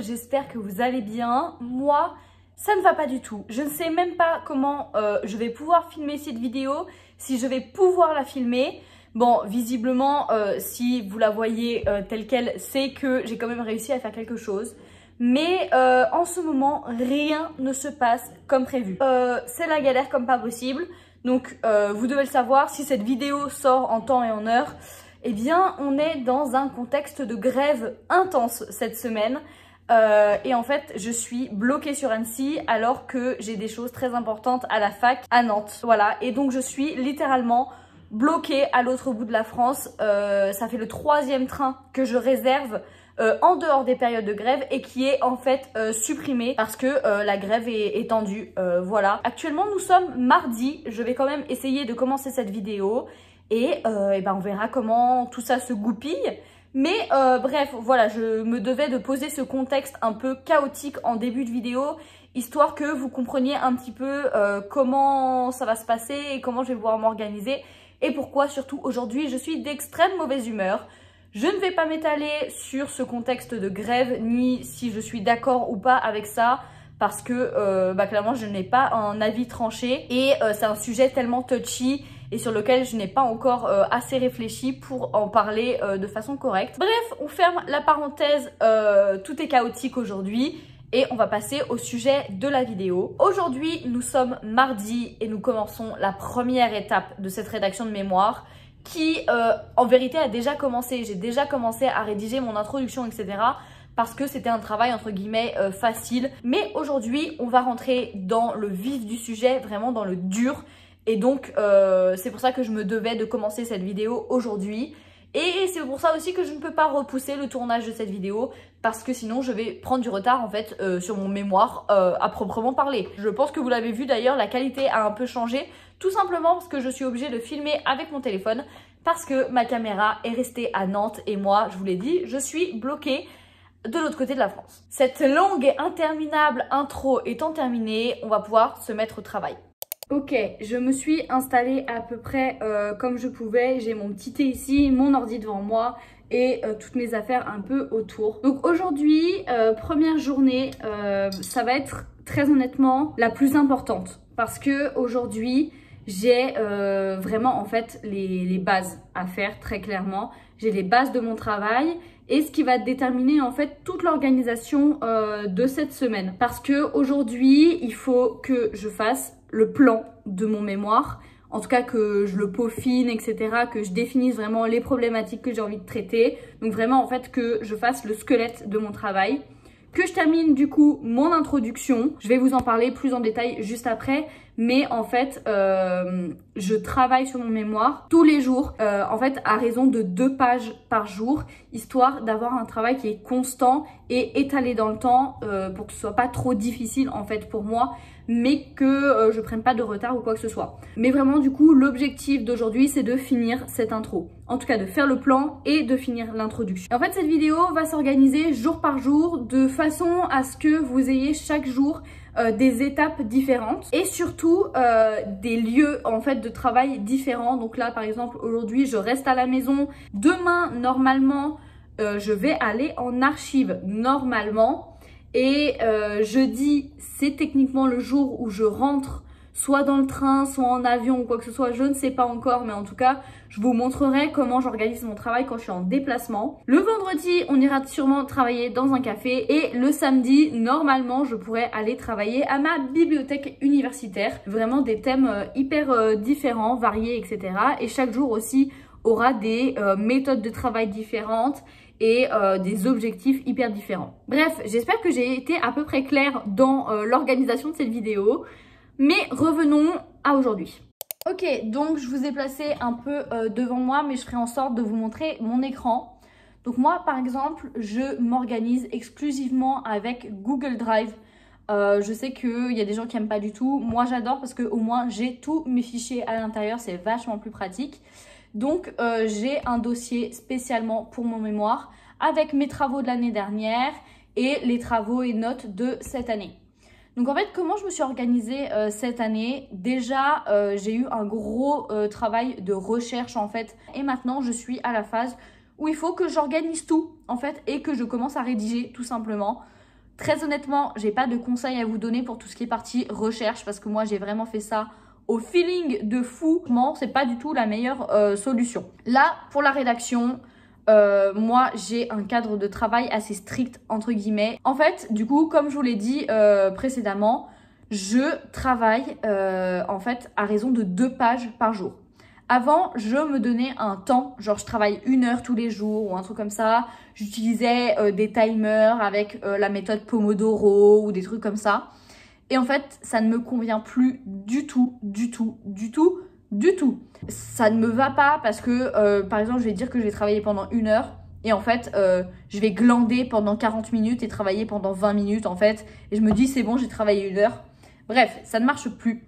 j'espère que vous allez bien. Moi, ça ne va pas du tout. Je ne sais même pas comment je vais pouvoir filmer cette vidéo, si je vais pouvoir la filmer. Bon, visiblement, si vous la voyez telle qu'elle, c'est que j'ai quand même réussi à faire quelque chose. Mais en ce moment, rien ne se passe comme prévu. C'est la galère comme pas possible. Donc, vous devez le savoir, si cette vidéo sort en temps et en heure, eh bien, on est dans un contexte de grève intense cette semaine. Et en fait, je suis bloquée sur Annecy alors que j'ai des choses très importantes à la fac à Nantes. Voilà, et donc je suis littéralement bloquée à l'autre bout de la France. Ça fait le 3e train que je réserve en dehors des périodes de grève et qui est en fait supprimé parce que la grève est étendue. Voilà. Actuellement, nous sommes mardi. Je vais quand même essayer de commencer cette vidéo et ben, on verra comment tout ça se goupille. Mais bref, voilà, je me devais de poser ce contexte un peu chaotique en début de vidéo, histoire que vous compreniez un petit peu comment ça va se passer et comment je vais pouvoir m'organiser et pourquoi surtout aujourd'hui je suis d'extrême mauvaise humeur. Je ne vais pas m'étaler sur ce contexte de grève, ni si je suis d'accord ou pas avec ça, parce que bah, clairement je n'ai pas un avis tranché et c'est un sujet tellement touchy et sur lequel je n'ai pas encore assez réfléchi pour en parler de façon correcte. Bref, on ferme la parenthèse, tout est chaotique aujourd'hui et on va passer au sujet de la vidéo. Aujourd'hui, nous sommes mardi et nous commençons la première étape de cette rédaction de mémoire qui, en vérité, a déjà commencé. J'ai déjà commencé à rédiger mon introduction, etc. parce que c'était un travail entre guillemets facile. Mais aujourd'hui, on va rentrer dans le vif du sujet, vraiment dans le dur. Et donc, c'est pour ça que je me devais de commencer cette vidéo aujourd'hui. Et c'est pour ça aussi que je ne peux pas repousser le tournage de cette vidéo parce que sinon je vais prendre du retard en fait sur mon mémoire à proprement parler. Je pense que vous l'avez vu d'ailleurs, la qualité a un peu changé tout simplement parce que je suis obligée de filmer avec mon téléphone parce que ma caméra est restée à Nantes et moi, je vous l'ai dit, je suis bloquée de l'autre côté de la France. Cette longue et interminable intro étant terminée, on va pouvoir se mettre au travail. Ok, je me suis installée à peu près comme je pouvais. J'ai mon petit thé ici, mon ordi devant moi et toutes mes affaires un peu autour. Donc aujourd'hui, première journée, ça va être très honnêtement la plus importante parce que aujourd'hui, j'ai vraiment en fait les bases à faire très clairement. J'ai les bases de mon travail et ce qui va déterminer en fait toute l'organisation de cette semaine. Parce que aujourd'hui, il faut que je fasse le plan de mon mémoire, en tout cas que je le peaufine, etc., que je définisse vraiment les problématiques que j'ai envie de traiter. Donc vraiment en fait que je fasse le squelette de mon travail. Que je termine du coup mon introduction. Je vais vous en parler plus en détail juste après. Mais en fait, je travaille sur mon mémoire tous les jours, en fait à raison de 2 pages par jour, histoire d'avoir un travail qui est constant et étalé dans le temps pour que ce soit pas trop difficile en fait pour moi, mais que je prenne pas de retard ou quoi que ce soit. Mais vraiment du coup, l'objectif d'aujourd'hui, c'est de finir cette intro. En tout cas, de faire le plan et de finir l'introduction. En fait, cette vidéo va s'organiser jour par jour de façon à ce que vous ayez chaque jour des étapes différentes et surtout des lieux en fait de travail différents. Donc là par exemple aujourd'hui je reste à la maison, demain normalement je vais aller en archive normalement et jeudi c'est techniquement le jour où je rentre soit dans le train, soit en avion ou quoi que ce soit, je ne sais pas encore, mais en tout cas, je vous montrerai comment j'organise mon travail quand je suis en déplacement. Le vendredi, on ira sûrement travailler dans un café et le samedi, normalement, je pourrais aller travailler à ma bibliothèque universitaire. Vraiment des thèmes hyper différents, variés, etc. Et chaque jour aussi aura des méthodes de travail différentes et des objectifs hyper différents. Bref, j'espère que j'ai été à peu près claire dans l'organisation de cette vidéo. Mais revenons à aujourd'hui. Ok, donc je vous ai placé un peu devant moi, mais je ferai en sorte de vous montrer mon écran. Donc moi, par exemple, je m'organise exclusivement avec Google Drive. Je sais qu'il y a des gens qui n'aiment pas du tout. Moi, j'adore parce qu'au moins, j'ai tous mes fichiers à l'intérieur. C'est vachement plus pratique. Donc, j'ai un dossier spécialement pour mon mémoire avec mes travaux de l'année dernière et les travaux et notes de cette année. Donc en fait, comment je me suis organisée cette année? Déjà, j'ai eu un gros travail de recherche en fait. Et maintenant, je suis à la phase où il faut que j'organise tout en fait et que je commence à rédiger tout simplement. Très honnêtement, j'ai pas de conseils à vous donner pour tout ce qui est partie recherche parce que moi j'ai vraiment fait ça au feeling de fou. C'est pas du tout la meilleure solution. Là, pour la rédaction, moi j'ai un cadre de travail assez strict entre guillemets. En fait, du coup, comme je vous l'ai dit précédemment, je travaille en fait à raison de 2 pages par jour. Avant, je me donnais un temps, genre je travaille 1 heure tous les jours ou un truc comme ça. J'utilisais des timers avec la méthode Pomodoro ou des trucs comme ça. Et en fait, ça ne me convient plus du tout, du tout, du tout, du tout. Ça ne me va pas parce que, par exemple, je vais dire que je vais travailler pendant 1 heure. Et en fait, je vais glander pendant 40 minutes et travailler pendant 20 minutes en fait. Et je me dis, c'est bon, j'ai travaillé 1 heure. Bref, ça ne marche plus.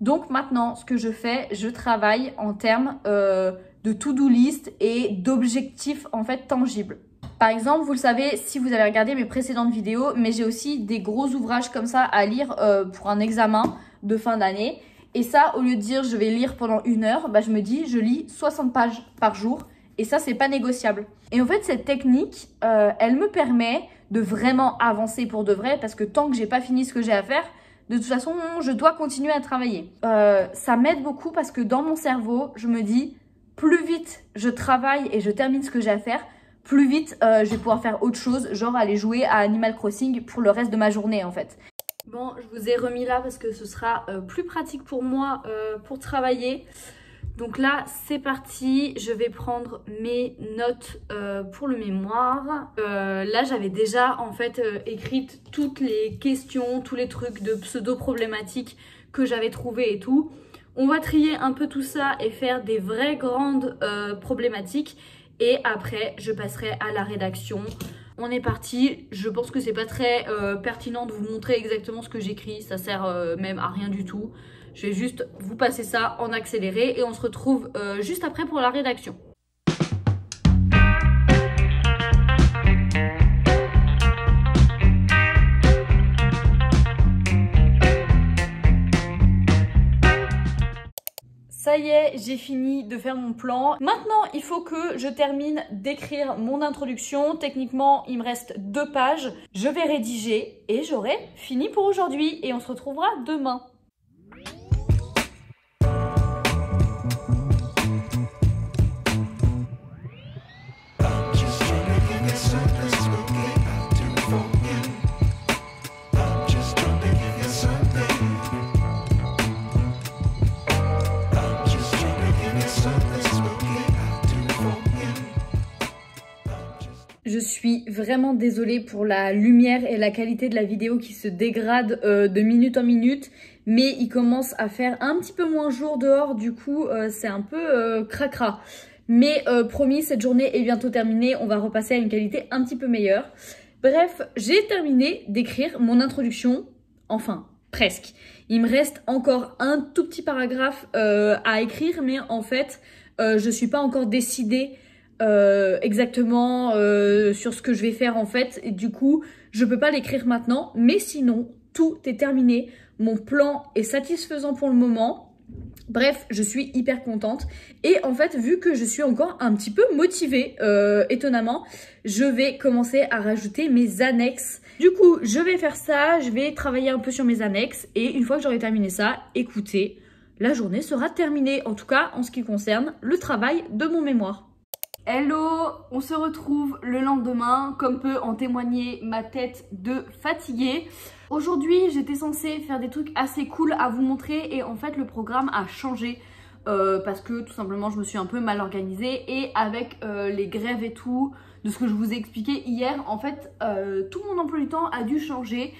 Donc maintenant, ce que je fais, je travaille en termes de to-do list et d'objectifs en fait tangibles. Par exemple, vous le savez si vous avez regardé mes précédentes vidéos, mais j'ai aussi des gros ouvrages comme ça à lire pour un examen de fin d'année. Et ça, au lieu de dire je vais lire pendant 1 heure, bah, je me dis je lis 60 pages par jour. Et ça, c'est pas négociable. Et en fait, cette technique, elle me permet de vraiment avancer pour de vrai parce que tant que j'ai pas fini ce que j'ai à faire, de toute façon, je dois continuer à travailler. Ça m'aide beaucoup parce que dans mon cerveau, je me dis, plus vite je travaille et je termine ce que j'ai à faire, plus vite je vais pouvoir faire autre chose, genre aller jouer à Animal Crossing pour le reste de ma journée en fait. Bon, je vous ai remis là parce que ce sera plus pratique pour moi pour travailler. Donc là, c'est parti. Je vais prendre mes notes pour le mémoire. Là, j'avais déjà en fait écrite toutes les questions, tous les trucs de pseudo-problématiques que j'avais trouvés et tout. On va trier un peu tout ça et faire des vraies grandes problématiques. Et après, je passerai à la rédaction. On est parti. Je pense que c'est pas très pertinent de vous montrer exactement ce que j'écris. Ça sert même à rien du tout. Je vais juste vous passer ça en accéléré et on se retrouve juste après pour la rédaction. Ça y est, j'ai fini de faire mon plan. Maintenant, il faut que je termine d'écrire mon introduction. Techniquement, il me reste 2 pages. Je vais rédiger et j'aurai fini pour aujourd'hui. Et on se retrouvera demain. Je suis vraiment désolée pour la lumière et la qualité de la vidéo qui se dégrade de minute en minute. Mais il commence à faire un petit peu moins jour dehors, du coup c'est un peu cracra. Mais promis, cette journée est bientôt terminée, on va repasser à une qualité un petit peu meilleure. Bref, j'ai terminé d'écrire mon introduction, enfin presque. Il me reste encore un tout petit paragraphe à écrire, mais en fait je suis pas encore décidée exactement sur ce que je vais faire en fait, et du coup je peux pas l'écrire maintenant, mais sinon tout est terminé, mon plan est satisfaisant pour le moment. Bref, je suis hyper contente et en fait vu que je suis encore un petit peu motivée étonnamment, je vais commencer à rajouter mes annexes. Du coup je vais faire ça, je vais travailler un peu sur mes annexes et une fois que j'aurai terminé ça, écoutez, la journée sera terminée, en tout cas en ce qui concerne le travail de mon mémoire. Hello, on se retrouve le lendemain, comme peut en témoigner ma tête de fatiguée. Aujourd'hui, j'étais censée faire des trucs assez cool à vous montrer et en fait le programme a changé parce que tout simplement je me suis un peu mal organisée et avec les grèves et tout, de ce que je vous ai expliqué hier, en fait tout mon emploi du temps a dû changer.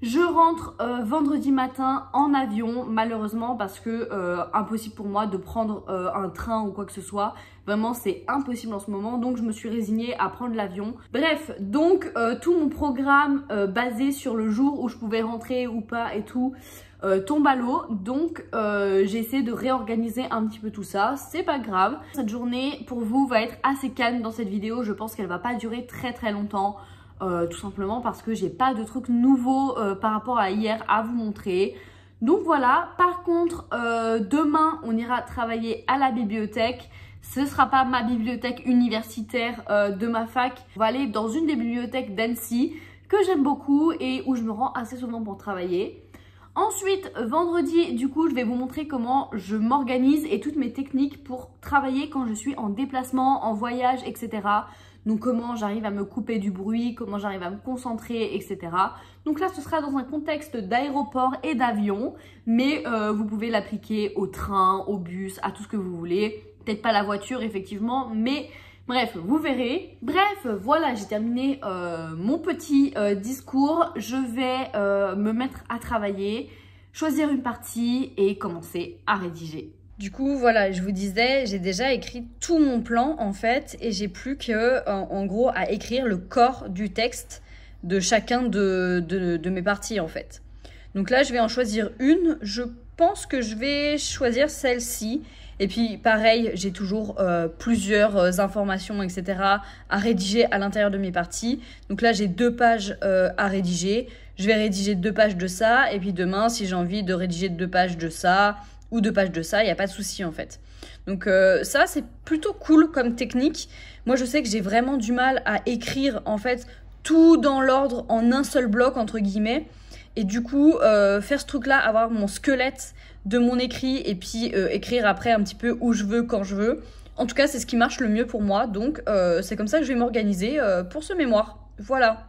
Je rentre vendredi matin en avion, malheureusement, parce que impossible pour moi de prendre un train ou quoi que ce soit. Vraiment, c'est impossible en ce moment, donc je me suis résignée à prendre l'avion. Bref, donc tout mon programme basé sur le jour où je pouvais rentrer ou pas et tout tombe à l'eau. Donc j'ai essayé de réorganiser un petit peu tout ça, c'est pas grave. Cette journée pour vous va être assez calme dans cette vidéo, je pense qu'elle va pas durer très longtemps. Tout simplement parce que j'ai pas de trucs nouveaux par rapport à hier à vous montrer. Donc voilà, par contre demain on ira travailler à la bibliothèque. Ce sera pas ma bibliothèque universitaire de ma fac. On va aller dans une des bibliothèques d'Annecy. que j'aime beaucoup et où je me rends assez souvent pour travailler. Ensuite, vendredi, du coup, je vais vous montrer comment je m'organise et toutes mes techniques pour travailler quand je suis en déplacement, en voyage, etc. Donc, comment j'arrive à me couper du bruit, comment j'arrive à me concentrer, etc. Donc là, ce sera dans un contexte d'aéroport et d'avion, mais vous pouvez l'appliquer au train, au bus, à tout ce que vous voulez. Peut-être pas la voiture, effectivement, mais... Bref, vous verrez. Bref, voilà, j'ai terminé mon petit discours. Je vais me mettre à travailler, choisir une partie et commencer à rédiger. Du coup, voilà, je vous disais, j'ai déjà écrit tout mon plan en fait et j'ai plus que, en gros, à écrire le corps du texte de chacun de mes parties en fait. Donc là, je vais en choisir une. Je pense que je vais choisir celle-ci. Et puis pareil, j'ai toujours plusieurs informations, etc. à rédiger à l'intérieur de mes parties. Donc là, j'ai 2 pages à rédiger. Je vais rédiger 2 pages de ça. Et puis demain, si j'ai envie de rédiger 2 pages de ça ou 2 pages de ça, il n'y a pas de souci en fait. Donc ça, c'est plutôt cool comme technique. Moi, je sais que j'ai vraiment du mal à écrire en fait tout dans l'ordre en un seul bloc, entre guillemets. Et du coup, faire ce truc-là, avoir mon squelette de mon écrit et puis écrire après un petit peu où je veux, quand je veux. En tout cas, c'est ce qui marche le mieux pour moi. Donc, c'est comme ça que je vais m'organiser pour ce mémoire. Voilà.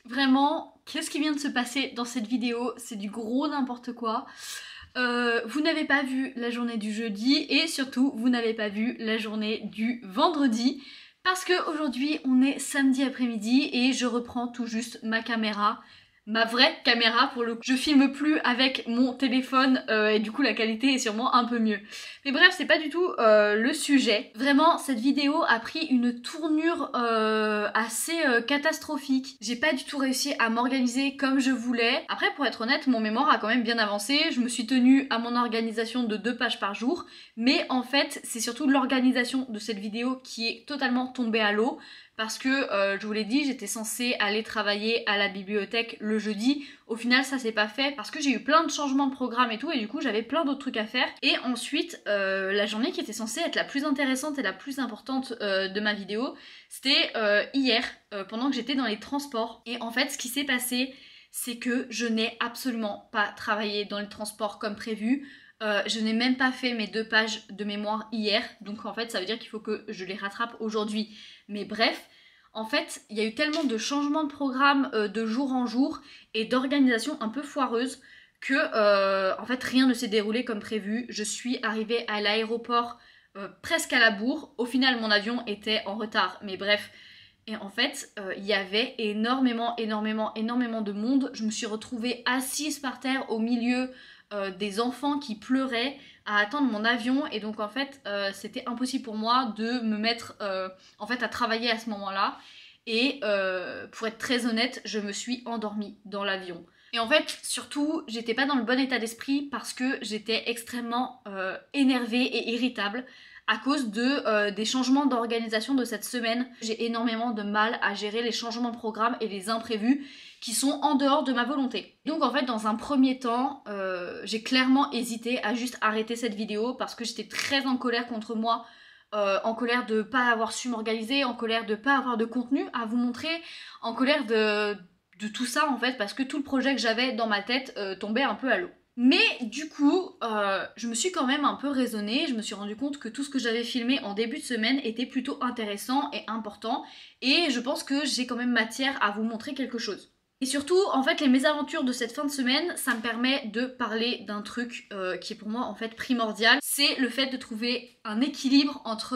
Vraiment, qu'est-ce qui vient de se passer dans cette vidéo? C'est du gros n'importe quoi. Vous n'avez pas vu la journée du jeudi et surtout, vous n'avez pas vu la journée du vendredi parce qu'aujourd'hui, on est samedi après-midi et je reprends tout juste ma caméra. Ma vraie caméra pour le coup. Je filme plus avec mon téléphone et du coup la qualité est sûrement un peu mieux. Mais bref, c'est pas du tout le sujet. Vraiment, cette vidéo a pris une tournure assez catastrophique. J'ai pas du tout réussi à m'organiser comme je voulais. Après, pour être honnête, mon mémoire a quand même bien avancé. Je me suis tenue à mon organisation de 2 pages par jour. Mais en fait, c'est surtout l'organisation de cette vidéo qui est totalement tombée à l'eau. Parce que, je vous l'ai dit, j'étais censée aller travailler à la bibliothèque le jeudi. Au final, ça s'est pas fait parce que j'ai eu plein de changements de programme et tout. Et du coup, j'avais plein d'autres trucs à faire. Et ensuite, la journée qui était censée être la plus intéressante et la plus importante de ma vidéo, c'était hier, pendant que j'étais dans les transports. Et en fait, ce qui s'est passé, c'est que je n'ai absolument pas travaillé dans les transports comme prévu. Je n'ai même pas fait mes 2 pages de mémoire hier, donc en fait ça veut dire qu'il faut que je les rattrape aujourd'hui. Mais bref, en fait il y a eu tellement de changements de programme de jour en jour et d'organisation un peu foireuse que en fait rien ne s'est déroulé comme prévu. Je suis arrivée à l'aéroport presque à la bourre. Au final mon avion était en retard, mais bref. Et en fait, il y avait énormément de monde. Je me suis retrouvée assise par terre au milieu des enfants qui pleuraient à attendre mon avion. Et donc en fait, c'était impossible pour moi de me mettre en fait à travailler à ce moment-là. Et pour être très honnête, je me suis endormie dans l'avion. Et en fait, surtout, j'étais pas dans le bon état d'esprit parce que j'étais extrêmement énervée et irritable à cause des changements d'organisation de cette semaine. J'ai énormément de mal à gérer les changements de programme et les imprévus qui sont en dehors de ma volonté. Donc en fait, dans un premier temps, j'ai clairement hésité à juste arrêter cette vidéo parce que j'étais très en colère contre moi, en colère de pas avoir su m'organiser, en colère de pas avoir de contenu à vous montrer, en colère de tout ça en fait, parce que tout le projet que j'avais dans ma tête tombait un peu à l'eau. Mais du coup, je me suis quand même un peu raisonnée, je me suis rendu compte que tout ce que j'avais filmé en début de semaine était plutôt intéressant et important, et je pense que j'ai quand même matière à vous montrer quelque chose. Et surtout, en fait, les mésaventures de cette fin de semaine, ça me permet de parler d'un truc qui est pour moi en fait primordial. C'est le fait de trouver un équilibre entre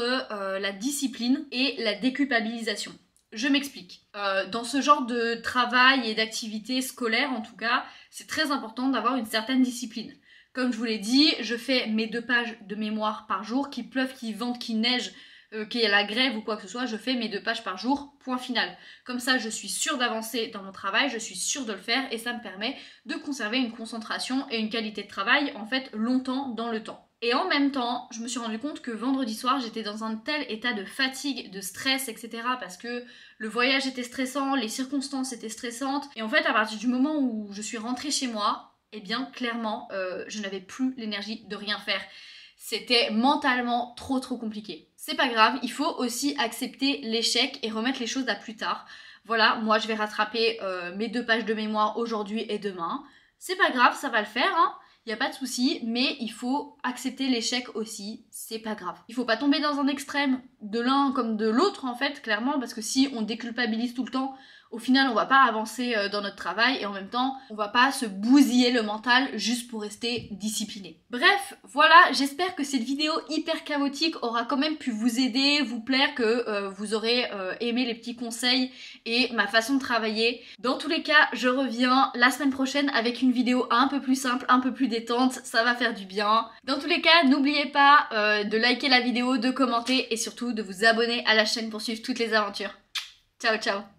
la discipline et la déculpabilisation. Je m'explique. Dans ce genre de travail et d'activité scolaire en tout cas, c'est très important d'avoir une certaine discipline. Comme je vous l'ai dit, je fais mes 2 pages de mémoire par jour, qu'il pleuve, qu'il vente, qu'il neige, qu'il y a la grève ou quoi que ce soit, je fais mes 2 pages par jour, point final. Comme ça, je suis sûre d'avancer dans mon travail, je suis sûre de le faire et ça me permet de conserver une concentration et une qualité de travail en fait longtemps dans le temps. Et en même temps, je me suis rendu compte que vendredi soir, j'étais dans un tel état de fatigue, de stress, etc. parce que le voyage était stressant, les circonstances étaient stressantes. Et en fait, à partir du moment où je suis rentrée chez moi, eh bien, clairement, je n'avais plus l'énergie de rien faire. C'était mentalement trop compliqué. C'est pas grave, il faut aussi accepter l'échec et remettre les choses à plus tard. Voilà, moi je vais rattraper mes 2 pages de mémoire aujourd'hui et demain. C'est pas grave, ça va le faire, hein. Y a pas de souci, mais il faut accepter l'échec aussi, c'est pas grave. Il faut pas tomber dans un extrême de l'un comme de l'autre en fait, clairement, parce que si on déculpabilise tout le temps, au final on va pas avancer dans notre travail et en même temps on va pas se bousiller le mental juste pour rester discipliné. Bref, voilà, j'espère que cette vidéo hyper chaotique aura quand même pu vous aider, vous plaire, que vous aurez aimé les petits conseils et ma façon de travailler. Dans tous les cas, je reviens la semaine prochaine avec une vidéo un peu plus simple, un peu plus détente, ça va faire du bien. Dans tous les cas, n'oubliez pas de liker la vidéo, de commenter et surtout de vous abonner à la chaîne pour suivre toutes les aventures. Ciao ciao.